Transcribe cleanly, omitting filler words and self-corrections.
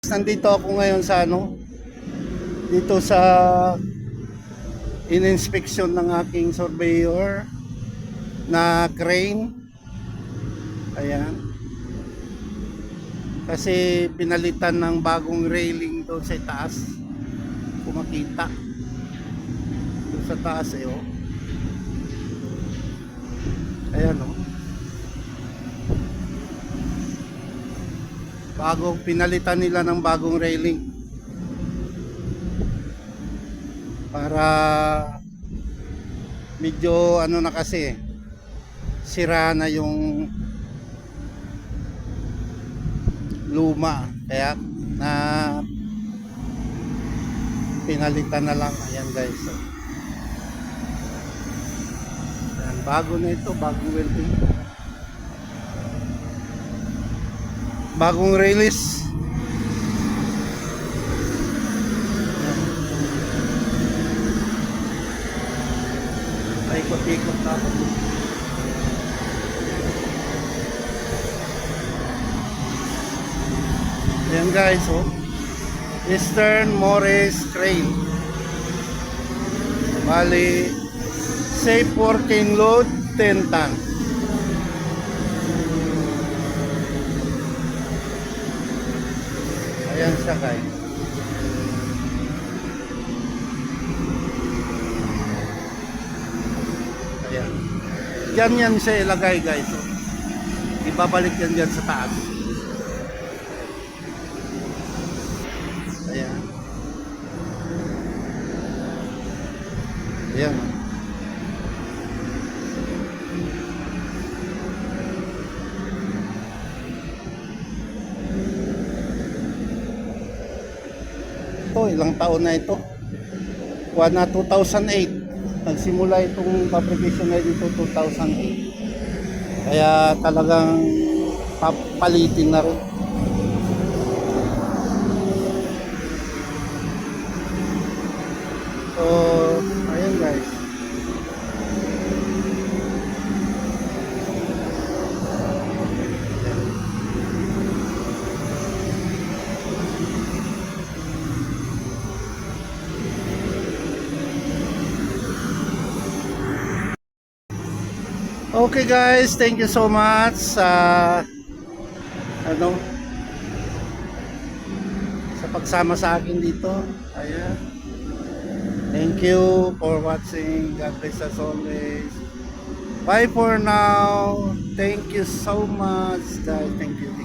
Nandito ako ngayon sa dito sa in-inspection ng aking surveyor na crane. Ayan. Kasi pinalitan ng bagong railing doon sa taas. Kung makita. Doon sa taas oh. Ayan oh. Pinalitan nila ng bagong railing para medyo na kasi sira na yung luma, kaya na pinalitan na lang. Ayan guys, so, ayan, bago na ito, bagong welding, bagong release. Ay, ikot-ikot na ako. Ayan guys, oh. Eastern Morris Crane. Bali, safe working load 10 ton. Ayan siya guys. Ayan. Diyan yan siya ilagay guys. So, ibabalik yan dyan sa taas. Ayan. Ayan. Ito, ilang taon na ito. Kuha na 2008. Nagsimula itong fabrication na dito 2008. Kaya talagang papalitin na rin. So, ayan guys. Okay guys, thank you so much sa sa pagsama sa akin dito. Ayan. Thank you for watching. God bless us always. Bye for now. Thank you so much guys. Thank you.